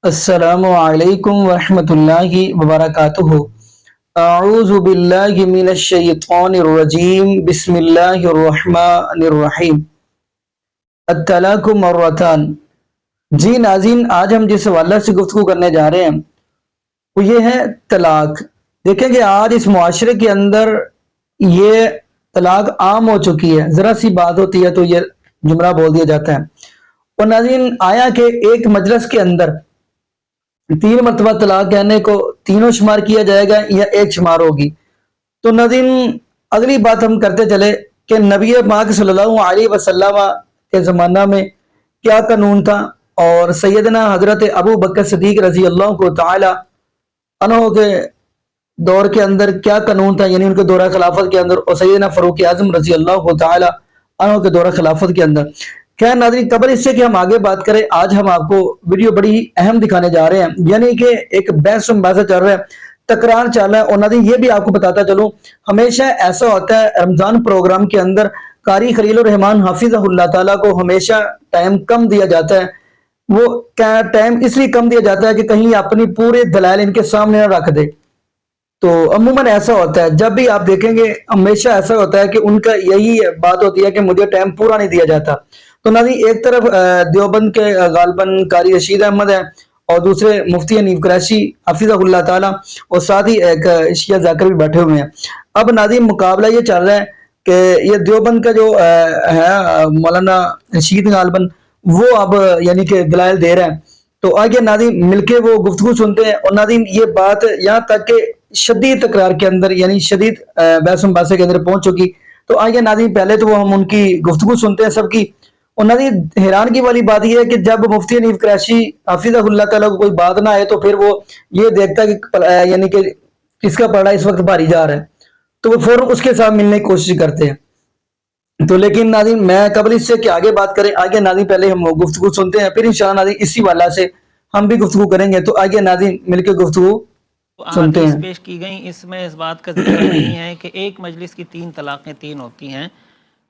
السلام علیکم ورحمۃ اللہ وبرکاتہ۔ اعوذ باللہ من الشیطان الرجیم، بسم اللہ الرحمن الرحیم۔ الطلاق مرتان۔ جی ناظرین، آج ہم جس حوالے سے گفتگو کرنے جا رہے ہیں وہ یہ ہے طلاق۔ دیکھیں کہ آج اس معاشرے کے اندر یہ طلاق عام ہو چکی ہے، ذرا سی بات ہوتی ہے تو یہ جملہ بول دیا جاتا ہے۔ اور ناظرین، آیا کہ ایک مجلس کے اندر 3 مرتبہ طلاق کہنے کو تینوں شمار کیا جائے گا یا ایک شمار ہوگی؟ تو ناظرین، اگلی بات ہم کرتے چلے کہ نبی پاک صلی اللہ علیہ وسلم کے زمانہ میں کیا قانون تھا، اور سیدنا حضرت ابو بکر صدیق رضی اللہ کو تعالی عنہ کے دور کے اندر کیا قانون تھا، یعنی ان کے دورہ خلافت کے اندر، اور سیدنا فاروق اعظم رضی اللہ کو تعالی عنہ کے دورہ خلافت کے اندر۔ خیر ناظرین، قبل اس سے کہ ہم آگے بات کریں، آج ہم آپ کو ویڈیو بڑی اہم دکھانے جا رہے ہیں، یعنی کہ ایک بحث و مباحثہ چل رہا ہے، تکرار چل رہا ہے۔ اور ناظرین یہ بھی آپ کو بتاتا چلوں، ہمیشہ ایسا ہوتا ہے رمضان پروگرام کے اندر قاری خلیل الرحمان حافظہ اللہ تعالیٰ کو ہمیشہ ٹائم کم دیا جاتا ہے۔ وہ ٹائم اس لیے کم دیا جاتا ہے کہ کہیں اپنی پورے دلائل ان کے سامنے نہ رکھ دے۔ تو عموماً ایسا ہوتا ہے، جب بھی آپ دیکھیں گے ہمیشہ ایسا ہوتا ہے کہ ان کا یہی بات ہوتی ہے کہ مجھے ٹائم پورا نہیں دیا جاتا۔ تو ناظرین، ایک طرف دیوبند کے غالباً قاری رشید احمد ہے، اور دوسرے مفتی حنیف قریشی حفظہ اللہ تعالیٰ، اور ساتھ ہی ایک شیعہ ذاکر بھی بیٹھے ہوئے ہیں۔ اب ناظرین، مقابلہ یہ چل رہا ہے کہ یہ دیوبند کا جو ہے مولانا رشید غالباً، وہ اب یعنی کہ دلائل دے رہا ہے۔ تو آگے ناظرین مل کے وہ گفتگو سنتے ہیں۔ اور ناظرین یہ بات یہاں تک کہ شدید تکرار کے اندر، یعنی شدید بحث و مباحثے کے اندر پہنچ چکی۔ تو آگے ناظرین پہلے تو وہ ہم ان کی گفتگو سنتے ہیں سب کی۔ اور ناظرین حیرانگی والی بات یہ ہے کہ جب مفتی حنیف قریشی حافظہ اللہ تعالیٰ کو کوئی بات نہ آئے تو پھر وہ یہ دیکھتا ہے کہ یعنی کہ کس کا پڑھا اس وقت بھاری جا رہا ہے، تو وہ فوراً اس کے ساتھ ملنے کی کوشش کرتے ہیں۔ تو لیکن ناظرین میں قبل اس سے کہ آگے بات کریں، آگے ناظرین پہلے ہم گفتگو سنتے ہیں، پھر انشاءاللہ ناظرین اسی والا سے ہم بھی گفتگو کریں گے۔ تو آگے ناظرین مل کے گفتگو سنتے ہیں۔ پیش کی گئی، اس میں اس بات کا ذکر نہیں ہے کہ ایک مجلس کی 3 طلاقیں 3 ہوتی ہیں۔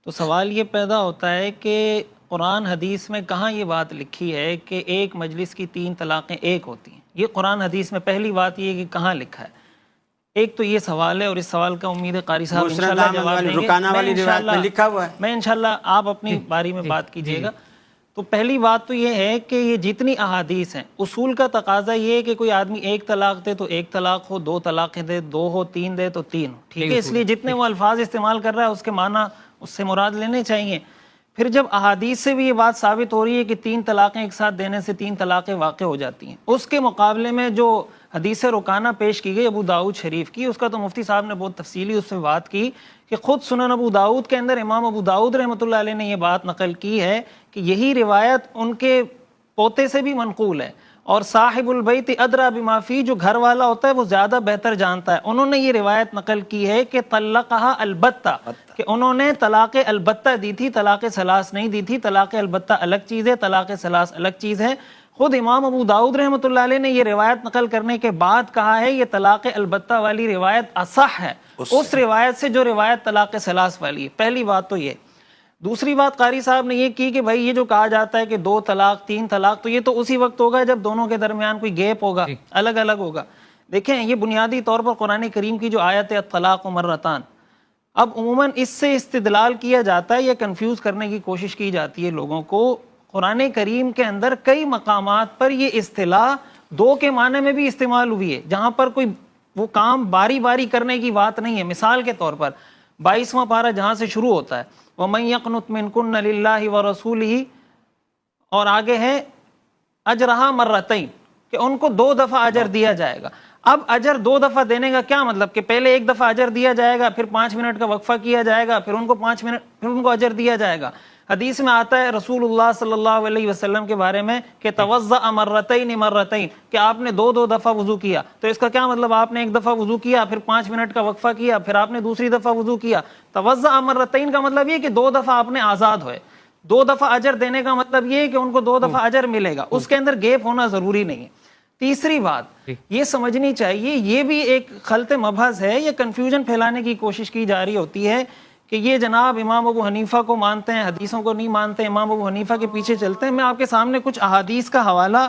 تو سوال یہ پیدا ہوتا ہے کہ قرآن حدیث میں کہاں یہ بات لکھی ہے کہ ایک مجلس کی 3 طلاقیں 1 ہوتی ہیں؟ یہ قرآن حدیث میں پہلی بات یہ ہے کہ کہاں لکھا ہے۔ ایک تو یہ سوال ہے، اور اس سوال کا امید ہے قاری صاحب انشاءاللہ جواب دیں گے۔ میں انشاءاللہ آپ اپنی باری میں بات کیجئے گا۔ تو پہلی بات تو یہ ہے کہ یہ جتنی احادیث ہیں، اصول کا تقاضا یہ ہے کہ کوئی آدمی 1 طلاق دے تو 1 طلاق ہو، 2 طلاقیں دے 2 ہو، 3 دے تو 3 ہو، ٹھیک ہے؟ اس لیے جتنے وہ الفاظ استعمال کر رہا ہے اس کے معنی اس سے مراد لینے چاہیے۔ پھر جب احادیث سے بھی یہ بات ثابت ہو رہی ہے کہ 3 طلاقیں ایک ساتھ دینے سے 3 طلاقیں واقع ہو جاتی ہیں، اس کے مقابلے میں جو حدیث رکانہ پیش کی گئی ابو داؤد شریف کی، اس کا تو مفتی صاحب نے بہت تفصیلی اس سے بات کی کہ خود سنن ابو داؤد کے اندر امام ابو داؤد رحمۃ اللہ علیہ نے یہ بات نقل کی ہے کہ یہی روایت ان کے پوتے سے بھی منقول ہے، اور صاحب البیت ادری بما فی، جو گھر والا ہوتا ہے وہ زیادہ بہتر جانتا ہے، انہوں نے یہ روایت نقل کی ہے کہ طلقہا البتہ، کہ انہوں نے طلاق البتہ دی تھی، طلاق ثلاث نہیں دی تھی۔ طلاق البتہ الگ چیز ہے، طلاق ثلاث الگ چیز ہے۔ خود امام ابو داؤد رحمۃ اللہ علیہ نے یہ روایت نقل کرنے کے بعد کہا ہے یہ طلاق البتہ والی روایت اصح ہے اس روایت سے جو روایت طلاق ثلاث والی ہے۔ پہلی بات تو یہ۔ دوسری بات قاری صاحب نے یہ کی کہ بھائی یہ جو کہا جاتا ہے کہ 2 طلاق 3 طلاق، تو یہ تو اسی وقت ہوگا جب دونوں کے درمیان کوئی گیپ ہوگا، الگ الگ ہوگا۔ دیکھیں یہ بنیادی طور پر قرآن کریم کی جو آیت ہے الطلاق مرتان، اب عموماً اس سے استدلال کیا جاتا ہے یا کنفیوز کرنے کی کوشش کی جاتی ہے لوگوں کو۔ قرآن کریم کے اندر کئی مقامات پر یہ اصطلاح 2 کے معنی میں بھی استعمال ہوئی ہے، جہاں پر کوئی وہ کام باری باری کرنے کی بات نہیں ہے۔ مثال کے طور پر 22واں پارہ جہاں سے شروع ہوتا ہے وَمَن يَقْنُتْ مِنْكُنَّ لِلَّهِ وَرَسُولِهِ، اور آگے ہے اجرہا مرتین، کہ ان کو 2 دفعہ اجر دیا جائے گا۔ اب اجر 2 دفعہ دینے کا کیا مطلب کہ پہلے 1 دفعہ اجر دیا جائے گا، پھر 5 منٹ کا وقفہ کیا جائے گا، پھر ان کو 5 منٹ پھر ان کو اجر دیا جائے گا۔ حدیث میں آتا ہے رسول اللہ صلی اللہ علیہ وسلم کے بارے میں کہ توضأ مرتین مرتین، کہ آپ نے 2 دفعہ وضو کیا۔ تو اس کا کیا مطلب؟ آپ نے 1 دفعہ وضو کیا، پھر 5 منٹ کا وقفہ کیا، پھر آپ نے دوسری دفعہ وضو کیا۔ توضأ مرتین کا مطلب یہ کہ 2 دفعہ آپ نے آزاد ہوئے۔ 2 دفعہ اجر دینے کا مطلب یہ ہے کہ ان کو 2 دفعہ اجر ملے گا، اس کے اندر گیپ ہونا ضروری نہیں ہے۔ تیسری بات یہ سمجھنی چاہیے، یہ بھی ایک خلط مبحث ہے، یہ کنفیوژن پھیلانے کی کوشش کی جا رہی ہوتی ہے کہ یہ جناب امام ابو حنیفہ کو مانتے ہیں، حدیثوں کو نہیں مانتے، امام ابو حنیفہ کے پیچھے چلتے ہیں. میں آپ کے سامنے کچھ احادیث کا حوالہ،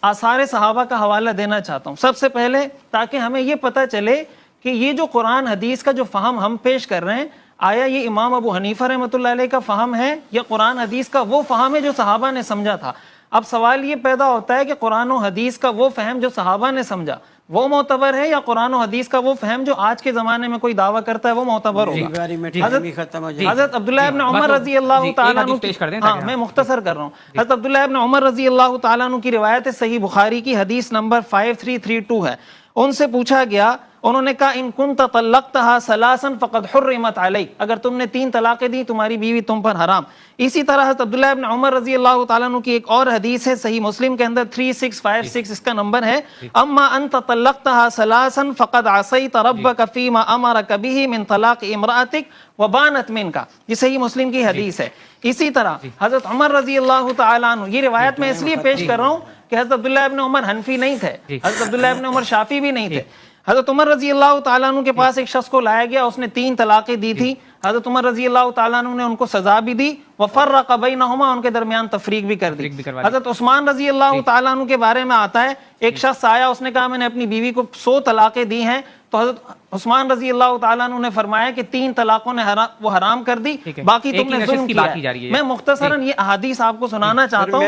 آثار صحابہ کا حوالہ دینا چاہتا ہوں سب سے پہلے، تاکہ ہمیں یہ پتہ چلے کہ یہ جو قرآن حدیث کا جو فہم ہم پیش کر رہے ہیں، آیا یہ امام ابو حنیفہ رحمۃ اللہ علیہ کا فہم ہے یا قرآن حدیث کا وہ فہم ہے جو صحابہ نے سمجھا تھا. اب سوال یہ پیدا ہوتا ہے کہ قرآن و حدیث کا وہ فہم جو صحابہ نے سمجھا وہ معتبر ہے یا قرآن و حدیث کا وہ فہم جو آج کے زمانے میں کوئی دعویٰ کرتا ہے وہ معتبر ہوگا؟ حضرت عبداللہ ابن عمر رضی اللہ تعالیٰ عنہ، ہاں میں مختصر کر رہا ہوں، حضرت عبداللہ ابن عمر رضی اللہ تعالیٰ عنہ کی روایت صحیح بخاری کی حدیث نمبر 5332 ہے. ان سے پوچھا گیا، انہوں نے کہا ان کنت طلقتها ثلاثا فقد حرمت علیک، اگر تم نے 3 طلاقیں دی تمہاری بیوی تم پر حرام. اسی طرح حضرت عبداللہ ابن عمر رضی اللہ تعالیٰ عنہ کی ایک اور حدیث ہے صحیح مسلم کے اندر 3656 اس کا نمبر ہے، اما انت طلقتها ثلاثا فقد عصیت ربک فیما امرک به من طلاق امرأتک وبانت منک، یہ صحیح مسلم کی حدیث ہے. اسی طرح حضرت عمر رضی اللہ تعالیٰ عنہ، یہ روایت میں اس لیے پیش کر رہا ہوں کہ حضرت عبداللہ ابن عمر حنفی نہیں تھے، حضرت عبداللہ ابن عمر شافعی بھی نہیں تھے. حضرت عمر رضی اللہ تعالیٰ عنہ کے پاس ایک شخص کو لایا گیا، اس نے 3 طلاقیں دی تھی. حضرت عمر رضی اللہ تعالیٰ عنہ نے ان کو سزا بھی دی، وفرق بینہما، ان کے درمیان تفریق بھی کر دی. حضرت عثمان رضی اللہ تعالیٰ عنہ کے بارے میں آتا ہے، ایک شخص آیا، اس نے کہا میں نے اپنی بیوی کو 100 طلاقیں دی ہیں، تو حضرت عثمان رضی اللہ تعالیٰ عنہ نے فرمایا کہ 3 طلاقوں نے وہ حرام کر دی، باقی تم نے ظلم کیا ہے. میں مختصراً یہ احادیث آپ کو سنانا چاہتا ہوں.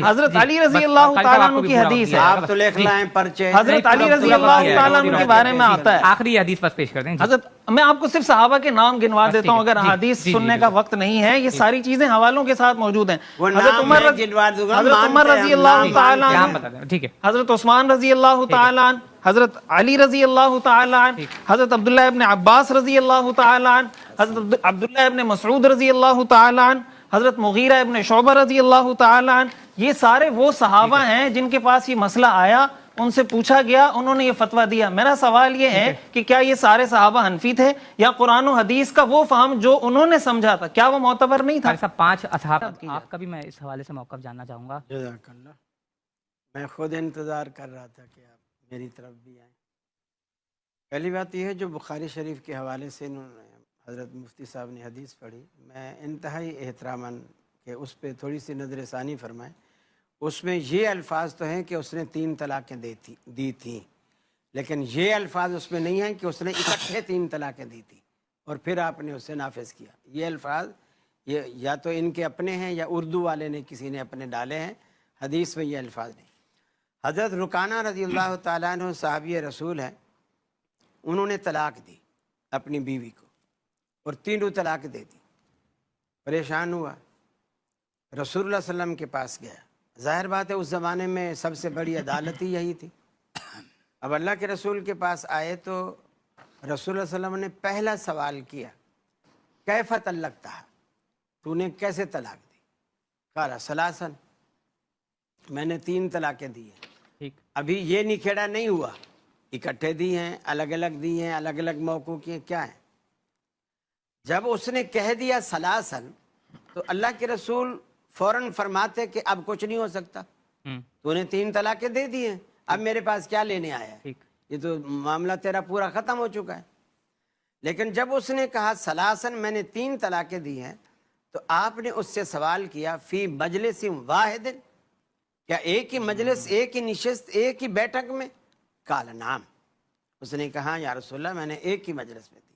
حضرت علی رضی اللہ تعالیٰ عنہ کی حدیث ہے، حضرت علی رضی اللہ تعالیٰ عنہ کے بارے میں آتا ہے. آخری حدیث بس پیش کر دیں. حضرت میں آپ کو صرف صحابہ کے نام گنوا دیتا ہوں، اگر حدیث سننے کا وقت نہیں ہے، یہ ساری چیزیں حوالوں کے ساتھ موجود ہیں. حضرت عمر رضی اللہ تعالیٰ عنہ، حضرت عثمان رضی اللہ تعالیٰ عنہ، حضرت علی رضی اللہ تعالیٰ عنہ، حضرت عبداللہ ابن عباس رضی اللہ تعالیٰ عنہ، حضرت عبداللہ ابن مسعود رضی اللہ تعالیٰ عنہ، حضرت مغیرہ ابن شعبہ رضی اللہ تعالیٰ عنہ، یہ سارے وہ صحابہ ہیں جن کے پاس یہ مسئلہ آیا، ان سے پوچھا گیا، انہوں نے یہ فتویٰ دیا. میرا سوال یہ ہے کہ کیا یہ سارے صحابہ حنفی تھے یا قرآن و حدیث کا وہ فہم جو انہوں نے سمجھا تھا کیا وہ معتبر نہیں تھا؟ 5 اصحاب آپ کا بھی میں اس حوالے سے موقف جاننا چاہوں گا. جزاک اللہ. میں خود انتظار کر رہا تھا کہ آپ میری طرف بھی آئیں. پہلی بات یہ ہے جو بخاری شریف کے حوالے سے انہوں نے حضرت مفتی صاحب نے حدیث پڑھی، میں انتہائی احتراماً کہ اس پہ تھوڑی سی نظر ثانی فرمائیں. اس میں یہ الفاظ تو ہیں کہ اس نے 3 طلاقیں دی تھیں، لیکن یہ الفاظ اس میں نہیں ہیں کہ اس نے اکٹھے 3 طلاقیں دی تھیں اور پھر آپ نے اسے نافذ کیا. یہ الفاظ یہ یا تو ان کے اپنے ہیں یا اردو والے نے کسی نے اپنے ڈالے ہیں، حدیث میں یہ الفاظ نہیں. حضرت رکانہ رضی اللہ تعالیٰ عنہ صحابی رسول ہیں، انہوں نے طلاق دی اپنی بیوی کو اور 3 طلاق دے دی. پریشان ہوا، رسول اللہ صلی اللہ علیہ وسلم کے پاس گیا. ظاہر بات ہے اس زمانے میں سب سے بڑی عدالت ہی یہی تھی. اب اللہ کے رسول کے پاس آئے تو رسول اللہ صلی اللہ علیہ وسلم نے پہلا سوال کیا، کیف طلقتہا، تو نے کیسے طلاق دی؟ قال ثلاثا، میں نے 3 طلاقیں دی ہیں. ابھی یہ نکھیڑا نہیں ہوا، اکٹھے دی ہیں، الگ الگ دی ہیں، الگ الگ موقعوں کی ہیں، کیا ہیں. جب اس نے کہہ دیا ثلاثا تو اللہ کے رسول فوراً فرماتے کہ اب کچھ نہیں ہو سکتا، تو نے 3 طلاقیں دے دی ہیں، اب میرے پاس کیا لینے آیا ہے، یہ تو معاملہ تیرا پورا ختم ہو چکا ہے. لیکن جب اس نے کہا ثلاثاً میں نے 3 طلاقیں دی ہیں تو آپ نے اس سے سوال کیا فی مجلس واحد، کیا ایک ہی مجلس، ایک ہی نشست، ایک ہی بیٹھک میں؟ قال نعم، اس نے کہا یا رسول اللہ میں نے ایک ہی مجلس میں دی.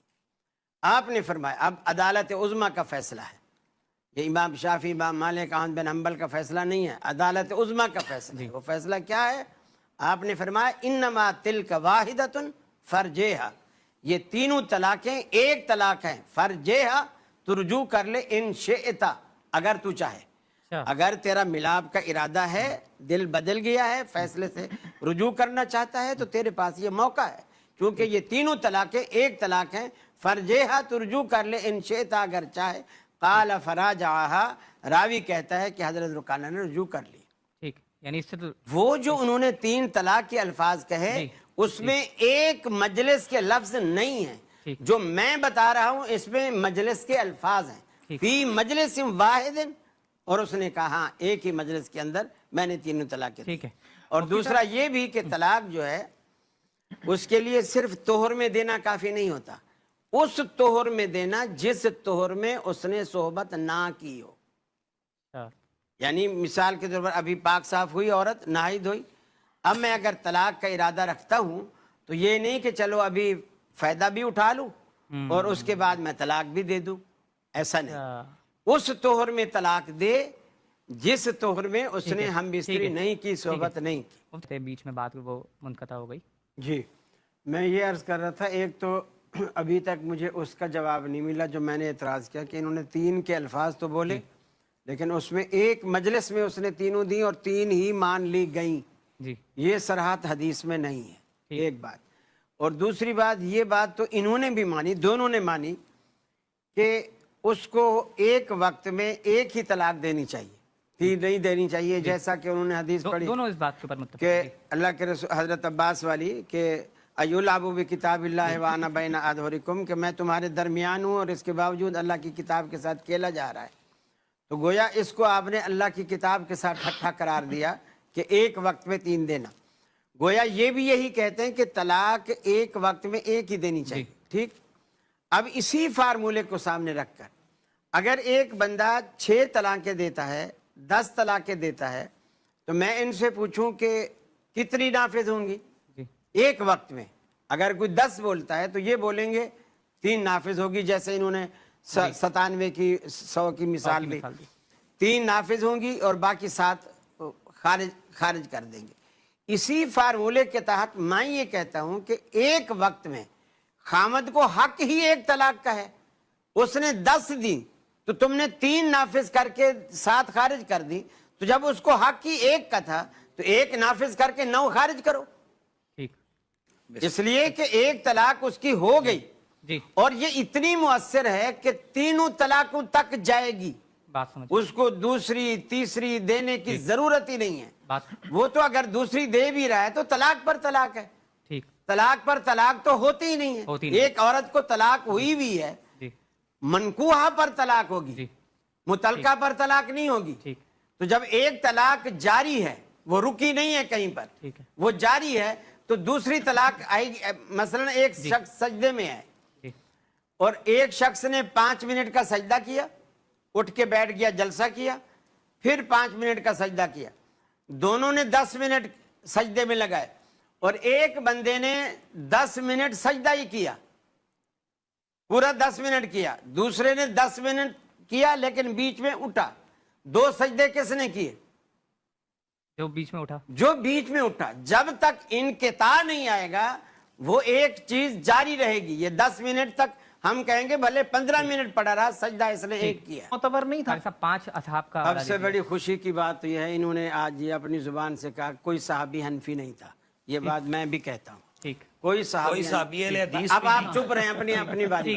آپ نے فرمایا اب عدالت عظمیٰ کا فیصلہ ہے، یہ امام شافعی، امام مالک، احمد بن حنبل کا فیصلہ نہیں ہے، عدالت عظمیٰ کا فیصلہ ہے. وہ فیصلہ کیا ہے؟ آپ نے فرمایا انما تلک واحدۃ فرجیہا، یہ 3 طلاقیں ایک طلاق ہیں، فرجیہا تو رجوع کر لے ان شئتا، اگر تو چاہے، اگر تیرا ملاپ کا ارادہ ہے، دل بدل گیا ہے، فیصلے سے رجوع کرنا چاہتا ہے تو تیرے پاس یہ موقع ہے، کیونکہ یہ 3 طلاقیں ایک طلاق ہیں. فرجیہا تو رجوع کر لے ان شئتا، اگر چاہے. قال فراجعہا، راوی کہتا ہے کہ حضرت رکانہ نے رجوع کر لی. ٹھیک، یعنی اس سے تو وہ جو انہوں نے 3 طلاق کے الفاظ کہے اس میں ایک مجلس کے لفظ نہیں ہیں، جو میں بتا رہا ہوں اس میں مجلس کے الفاظ ہیں، فی مجلس واحد، اور اس نے کہا ہاں ایک ہی مجلس کے اندر میں نے 3 طلاقیں دی. اور دوسرا یہ بھی کہ طلاق جو ہے اس کے لیے صرف طہر میں دینا کافی نہیں ہوتا، اس طہر میں دینا جس طہر میں اس نے صحبت نہ کی ہو. اچھا. یعنی مثال کے طور پر ابھی پاک صاف ہوئی عورت، نہائی دھوئی، اب میں اگر طلاق کا ارادہ رکھتا ہوں تو یہ نہیں کہ چلو ابھی فائدہ بھی اٹھا لوں اور اس کے بعد میں طلاق بھی دے دوں، ایسا نہیں. اس طہر میں طلاق دے جس طہر میں اس نے ہم بستری نہیں کی، صحبت نہیں کی. بیچ میں بات وہ منقطع ہو گئی. جی میں یہ عرض کر رہا تھا، ایک تو ابھی تک مجھے اس کا جواب نہیں ملا جو میں نے اعتراض کیا کہ انہوں نے 3 کے الفاظ تو بولے لیکن اس میں ایک مجلس میں اس نے تینوں دی اور 3 ہی مان لی گئیں. جی یہ صراحت حدیث میں نہیں ہے، ایک بات. اور دوسری بات، یہ بات تو انہوں نے بھی مانی، دونوں نے مانی کہ اس کو ایک وقت میں ایک ہی طلاق دینی چاہیے، 3 نہیں دینی چاہیے، جیسا کہ انہوں نے حدیث پڑھی دونوں اس بات کے اوپر متفق کہ ہیں. اللہ کے رسول حضرت عباس والی کہ ایلعبوا بکتاب اللہ وانا بین اظہرکم، کہ میں تمہارے درمیان ہوں اور اس کے باوجود اللہ کی کتاب کے ساتھ کھیلا جا رہا ہے. تو گویا اس کو آپ نے اللہ کی کتاب کے ساتھ ٹھٹھا قرار دیا کہ ایک وقت میں 3 دینا. گویا یہ بھی یہی کہتے ہیں کہ طلاق ایک وقت میں ایک ہی دینی چاہیے. ٹھیک. اب اسی فارمولے کو سامنے رکھ کر اگر ایک بندہ 6 طلاقیں دیتا ہے، 10 طلاقیں دیتا ہے، تو میں ان سے پوچھوں کہ کتنی نافذ ہوں گی ایک وقت میں؟ اگر کوئی 10 بولتا ہے تو یہ بولیں گے 3 نافذ ہوگی، جیسے انہوں نے 97 کی 100 کی مثال دی. 3 نافذ ہوں گی اور باقی 7 خارج کر دیں گے. اسی فارمولے کے تحت میں یہ کہتا ہوں کہ ایک وقت میں خامد کو حق ہی ایک طلاق کا ہے، اس نے 10 دی تو تم نے 3 نافذ کر کے 7 خارج کر دی، تو جب اس کو حق ہی ایک کا تھا تو 1 نافذ کر کے 9 خارج کرو. اس لیے کہ ایک طلاق اس کی ہو گئی اور یہ اتنی مؤثر ہے کہ 3 طلاقوں تک جائے گی، اس کو دوسری تیسری دینے کی ضرورت ہی نہیں ہے. وہ تو اگر دوسری دے بھی رہا ہے تو طلاق پر طلاق ہے، طلاق پر طلاق تو ہوتی ہی نہیں ہے. ایک عورت کو طلاق ہوئی بھی ہے، منکوحہ پر طلاق ہوگی، متعلقہ پر طلاق نہیں ہوگی. تو جب ایک طلاق جاری ہے، وہ رکی نہیں ہے کہیں پر، وہ جاری ہے، تو دوسری طلاق آئے گی. مثلا ایک شخص سجدے میں ہے اور ایک شخص نے 5 منٹ کا سجدہ کیا، اٹھ کے بیٹھ گیا، جلسہ کیا، پھر 5 منٹ کا سجدہ کیا، دونوں نے 10 منٹ سجدے میں لگائے، اور ایک بندے نے 10 منٹ سجدہ ہی کیا، پورا 10 منٹ کیا، دوسرے نے 10 منٹ کیا لیکن بیچ میں اٹھا. 2 سجدے کس نے کیے؟ جو بیچ میں اٹھا. جب تک انقطاع نہیں آئے گا وہ ایک چیز جاری رہے گی. یہ 10 منٹ تک ہم کہیں گے بھلے 15 منٹ پڑا رہا، سجدہ اس نے ایک کیا. معتبر نہیں تھا. 5 اصحاب کا. سب سے بڑی خوشی کی بات تو یہ ہے انہوں نے آج یہ اپنی زبان سے کہا کوئی صحابی حنفی نہیں تھا. یہ بات میں بھی کہتا ہوں، کوئی صحابی. اب آپ چپ رہے ہیں اپنی باری.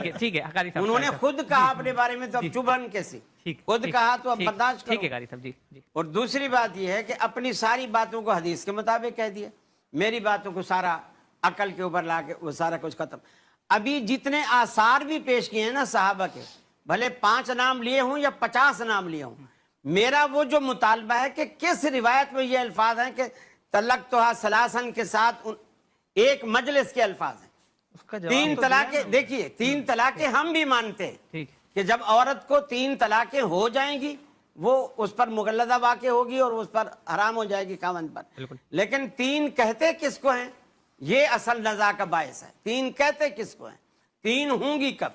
انہوں نے خود کہا اپنے بارے میں، تو اب چبھن کیسی؟ خود کہا تو اب برداشت کرو. اور دوسری بات یہ ہے کہ اپنی ساری باتوں کو حدیث کے مطابق کہہ دیا، میری باتوں کو سارا عقل کے اوپر لا کے وہ سارا کچھ ختم. ابھی جتنے آثار بھی پیش کیے ہیں نا صحابہ کے، بھلے 5 نام لیے ہوں یا 50 نام لیے ہوں، میرا وہ جو مطالبہ ہے کہ کس روایت میں یہ الفاظ ہیں کہ طلقتھا ثلاثاً کے ساتھ ایک مجلس کے الفاظ ہیں. 3 طلاقیں، دیکھیے 3 طلاقیں ہم بھی مانتے ہیں کہ جب عورت کو 3 طلاقیں ہو جائیں گی وہ اس پر مغلظہ واقع ہوگی اور اس پر حرام ہو جائے گی خاوند پر. لیکن 3 کہتے کس کو ہیں؟ یہ اصل نزاع کا باعث ہے. 3 کہتے کس کو ہیں؟ 3 ہوں گی کب؟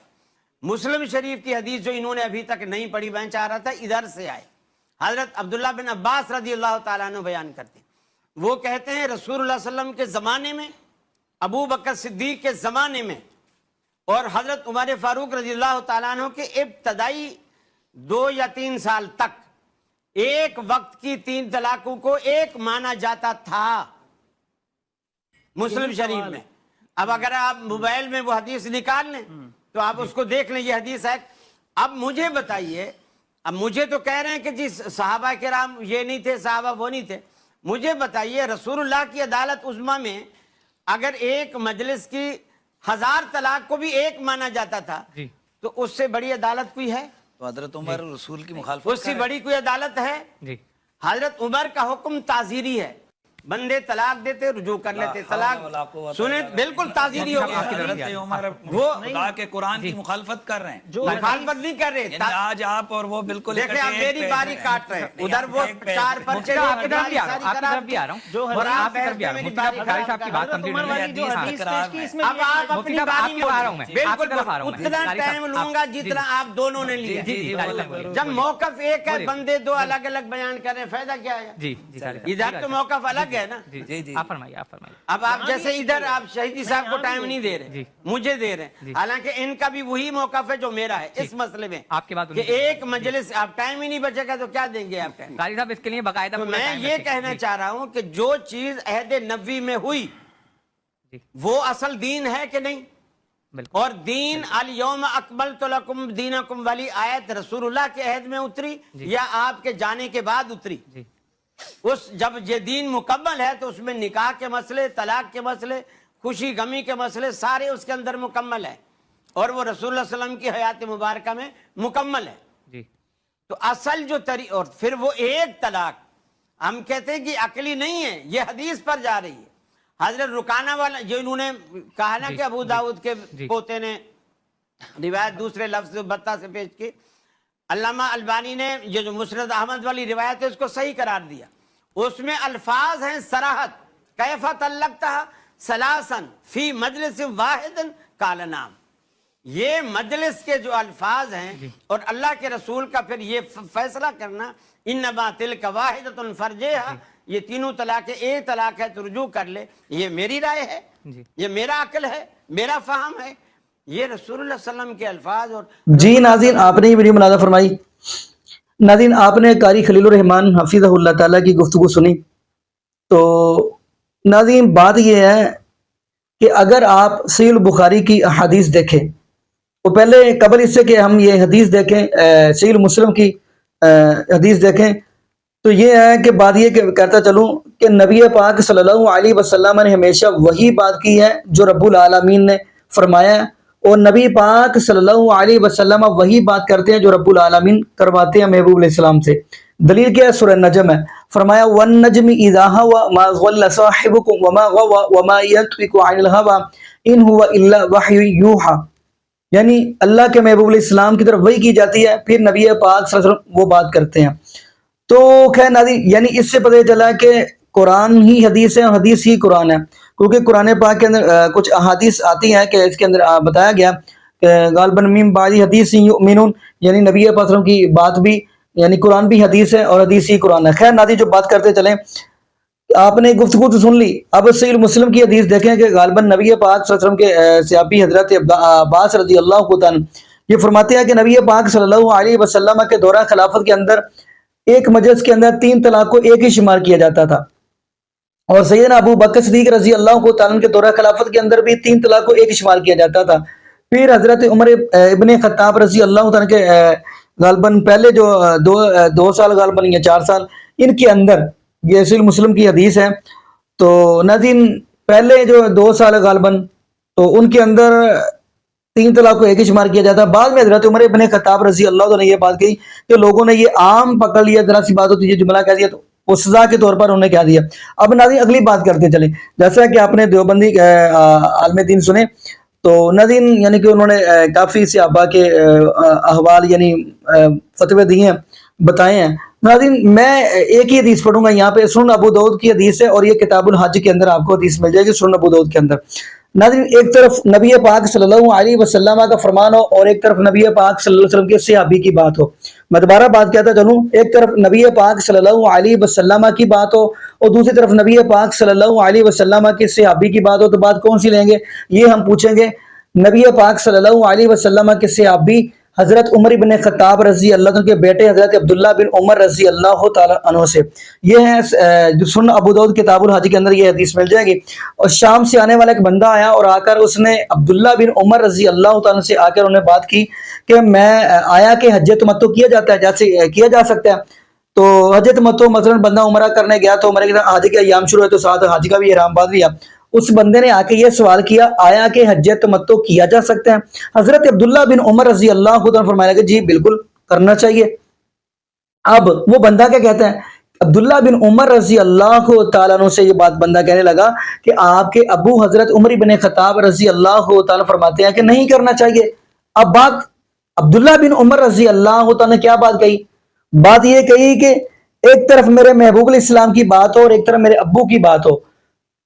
مسلم شریف کی حدیث جو انہوں نے ابھی تک نہیں پڑھی، میں چاہ رہا تھا ادھر سے آئے. حضرت عبداللہ بن عباس رضی اللہ تعالیٰ عنہ بیان کرتے ہیں، وہ کہتے ہیں رسول اللہ صلی اللہ علیہ وسلم کے زمانے میں، ابو بکر صدیق کے زمانے میں اور حضرت عمر فاروق رضی اللہ تعالیٰ عنہ کے ابتدائی 2 یا 3 سال تک ایک وقت کی 3 طلاقوں کو ایک مانا جاتا تھا مسلم شریف میں. اب اگر آپ موبائل میں وہ حدیث نکال لیں تو آپ اس کو دیکھ لیں، یہ حدیث ہے. اب مجھے بتائیے، اب مجھے تو کہہ رہے ہیں کہ جی صحابہ کرام یہ نہیں تھے، صحابہ وہ نہیں تھے، مجھے بتائیے رسول اللہ کی عدالت عظمیٰ میں اگر ایک مجلس کی 1000 طلاق کو بھی ایک مانا جاتا تھا تو اس سے بڑی عدالت کوئی ہے؟ تو حضرت عمر رسول کی مخالفت اس سے بڑی کوئی عدالت ہے؟ حضرت عمر کا حکم تعزیری ہے، بندے طلاق دیتے رجوع کر لیتے. طلاق سنیں بالکل تعزیری ہو گیا. وہ خدا کے قرآن کی مخالفت کر رہے ہیں. مخالفت نہیں کر رہے. آج آپ اور وہ بالکل دیکھیں آپ میری باری کاٹ رہے ہیں. ادھر وہ چار پرچے آپ کی طرف بھی آ رہا ہوں اور آپ میری باری صاحب کی بات کمپلیٹ اب آپ اپنی باری میں بالکل اتنا ٹائم لوں گا جتنا آپ دونوں نے لیا. جب موقف ایک ہے بندے دو الگ الگ بیان کر رہے ہیں فائدہ کیا ہے؟ ادھر تو موقف الگ ہے نا. آپ فرمائیے آپ فرمائیے. اب آپ جیسے ادھر آپ شہیدی صاحب کو ٹائم نہیں دے رہے, مجھے دے رہے ہیں, حالانکہ ان کا بھی وہی موقف ہے جو میرا ہے اس مسئلے میں. آپ کی بات کہ ایک مجلس آپ ٹائم ہی نہیں بچے گا تو کیا دیں گے آپ ٹائم؟ قاری صاحب اس کے لیے باقاعدہ تو میں یہ کہنا چاہ رہا ہوں کہ جو چیز عہد نبوی میں ہوئی وہ اصل دین ہے کہ نہیں؟ اور دین الیوم اکملت لکم دینکم والی آیت رسول اللہ کے عہد میں اتری یا آپ کے جانے کے بعد اتری؟ اس جب یہ دین مکمل ہے تو اس میں نکاح کے مسئلے, طلاق کے مسئلے, خوشی غمی کے مسئلے سارے اس کے اندر مکمل ہیں اور وہ رسول اللہ صلی اللہ علیہ وسلم کی حیات مبارکہ میں مکمل ہے. تو اصل جو اور پھر وہ ایک طلاق ہم کہتے ہیں کہ عقلی نہیں ہے, یہ حدیث پر جا رہی ہے. حضرت رکانہ والا جو انہوں نے کہا نا کہ ابو داؤد کے پوتے نے روایت دوسرے لفظ بتہ سے پیش کی, علامہ البانی نے یہ جو مسند احمد والی روایت ہے اس کو صحیح قرار دیا. اس میں الفاظ ہیں صراحت, کیف طلقتہا ثلاثا فی مجلس واحد قال نعم. یہ مجلس کے جو الفاظ ہیں اور اللہ کے رسول کا پھر یہ فیصلہ کرنا انما تلک واحدۃ فرجھا, یہ تینوں طلاق ایک طلاق ہے تو رجوع کر لے, یہ میری رائے ہے, یہ میرا عقل ہے, میرا فہم ہے, یہ رسول اللہ صلی اللہ علیہ وسلم کے الفاظ. اور جی ناظرین آپ نے یہ ویڈیو مناظرہ فرمائی. ناظرین آپ نے قاری خلیل الرحمان حفظہ اللہ تعالیٰ کی گفتگو سنی. تو ناظرین بات یہ ہے کہ اگر آپ صحیح البخاری کی حدیث دیکھیں تو پہلے قبل اس سے کہ ہم یہ حدیث دیکھیں صحیح مسلم کی حدیث دیکھیں تو یہ ہے کہ بات یہ کہتا چلوں کہ نبی پاک صلی اللہ علیہ وسلم نے ہمیشہ وہی بات کی ہے جو رب العالمین نے فرمایا ہے, اور نبی پاک صلی اللہ علیہ وسلم وہی بات کرتے ہیں جو رب العالمین کرواتے ہیں محبوب علیہ السلام سے. دلیل کیا ہے؟ سورہ نجم ہے. فرمایا وَالنَّجْمِ إِذَا هَوَى مَا ضَلَّ صَاحِبُكُمْ وَمَا غَوَى وَمَا يَنطِقُ عَنِ الْهَوَى إِنْ هُوَ إِلَّا وَحْيٌ يُوحَى. یعنی اللہ کے محبوب علیہ السلام کی طرف وحی کی جاتی ہے, پھر نبی پاک صلی اللہ علیہ وسلم وہ بات کرتے ہیں. تو خیر ناظرین یعنی اس سے پتہ چلا کہ قرآن ہی حدیث ہے اور حدیث ہی قرآن ہے, کیونکہ قرآن پاک کے اندر کچھ احادیث آتی ہیں کہ اس کے اندر بتایا گیا کہ غالباً من بعد حدیث یؤمنون, یعنی نبی پاک صلی اللہ علیہ وسلم کی بات بھی یعنی قرآن بھی حدیث ہے اور حدیث ہی قرآن ہے. خیر ناظرین جو بات کرتے چلیں, آپ نے گفتگو تو سن لی, اب صحیح مسلم کی حدیث دیکھیں کہ غالباً نبی پاک صلی اللہ علیہ وسلم کے صحابی حضرت عباس رضی اللہ عنہ یہ فرماتے ہیں کہ نبی پاک صلی اللہ علیہ وسلم کے دورہ خلافت کے اندر ایک مجلس کے اندر 3 طلاق کو ایک ہی شمار کیا جاتا تھا, اور سیدنا ابو بکر صدیق رضی اللہ تعالیٰ کے دورہ خلافت کے اندر بھی 3 طلاق کو ایک ہی شمار کیا جاتا تھا. پھر حضرت عمر ابن خطاب رضی اللہ تعالیٰ کے غالباً پہلے جو 2 سال غالباً یا 4 سال ان کے اندر, یہ صحیح مسلم کی حدیث ہے. تو ناظرین پہلے جو 2 سال غالباً تو ان کے اندر 3 طلاق کو ایک ہی شمار کیا جاتا ہے. بعد میں حضرت عمر ابن خطاب رضی اللہ عنہ نے یہ بات کہی کہ لوگوں نے یہ عام پکڑ لیا, ذرا سی بات ہوتی ہے جملہ کہہ دیا تو وہ سزا کے طور پر انہوں نے کہہ دیا. اب ناظرین اگلی بات کرتے چلیں, جیسا کہ آپ نے دیوبندی عالم دین سنے تو ناظرین یعنی کہ انہوں نے کافی صحابہ کے احوال یعنی فتوے دیے ہیں, بتائے ہیں. ناظرین میں ایک ہی حدیث پڑھوں گا یہاں پہ, سنن ابو داؤد کی حدیث ہے اور یہ کتاب الحج کے اندر آپ کو حدیث مل جائے گی سنن ابو داؤد کے اندر. ناظرین ایک طرف نبی پاک صلی اللہ علیہ وسلم کا فرمان ہو اور ایک طرف نبی پاک صلی اللہ علیہ وسلم کے صحابی کی بات ہو. میں دوبارہ بات کہتا چلوں, ایک طرف نبی پاک صلی اللہ علیہ وسلم کی بات ہو اور دوسری طرف نبی پاک صلی اللہ علیہ وسلم کے صحابی کی بات ہو, تو بات کون سی لیں گے یہ ہم پوچھیں گے. نبی پاک صلی اللہ علیہ وسلم کے صحابی حضرت عمر بن خطاب رضی اللہ عنہ کے بیٹے حضرت عبداللہ بن عمر رضی اللہ تعالیٰ عنہ سے. یہ ہے جو سنن ابو داؤد کتاب الحج کے اندر یہ حدیث مل جائے گی. اور شام سے آنے والا ایک بندہ آیا اور آ کر اس نے عبداللہ بن عمر رضی اللہ تعالیٰ سے آ کر انہوں نے بات کی کہ میں آیا کہ حج تمتع کیا جاتا ہے, جیسے کیا جا سکتا ہے. تو حج تمتع مثلا بندہ عمرہ کرنے گیا تو عمرے کے حج کے ایام شروع ہے تو ساتھ حج کا بھی احرام باندھ لیا. اس بندے نے آ کے یہ سوال کیا آیا کہ حج تمتع کیا جا سکتا ہے؟ حضرت عبداللہ بن عمر رضی اللہ عنہ فرمایا کہ جی بالکل کرنا چاہیے. اب وہ بندہ کیا کہتا ہے عبداللہ بن عمر رضی اللہ تعالیٰ عنہ سے یہ بات بندہ کہنے لگا کہ آپ کے ابو حضرت عمر بن خطاب رضی اللہ تعالیٰ فرماتے ہیں کہ نہیں کرنا چاہیے. اب بات عبداللہ بن عمر رضی اللہ تعالیٰ نے کیا بات کہی؟ بات یہ کہی کہ ایک طرف میرے محبوب علیہ السلام کی بات ہو اور ایک طرف میرے ابو کی بات ہو.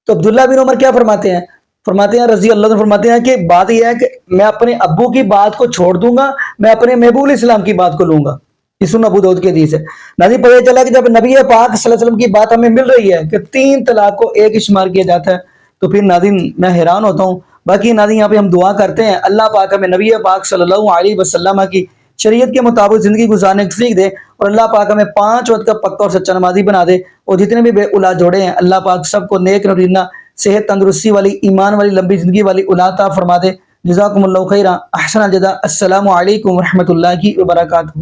تو عبداللہ بن عمر کیا فرماتے ہیں؟ فرماتے ہیں رضی اللہ عنہ فرماتے ہیں کہ بات یہ ہے کہ میں اپنے ابو کی بات کو چھوڑ دوں گا, میں اپنے محبوب علیہ السلام کی بات کو لوں گا. یہ سنن ابو داؤد کی حدیث ہے. ناظرین پتہ چلا کہ جب نبی پاک صلی اللہ علیہ وسلم کی بات ہمیں مل رہی ہے کہ 3 طلاق کو ایک ہی شمار کیا جاتا ہے, تو پھر ناظرین میں حیران ہوتا ہوں. باقی ناظرین یہاں پہ ہم دعا کرتے ہیں اللہ پاک ہمیں نبی پاک صلی اللہ علیہ وسلم کی شریعت کے مطابق زندگی گزارنے کی توفیق دے, اور اللہ پاک ہمیں 5 وقت کا پکا اور سچا نمازی بنا دے, اور جتنے بھی بے اولاد جوڑے ہیں اللہ پاک سب کو نیک نورینہ صحت تندرستی والی ایمان والی لمبی زندگی والی اولاد عطا فرما دے. جزاکم اللہ خیرا, احسن الجزاء. السلام علیکم ورحمۃ اللہ وبرکاتہ.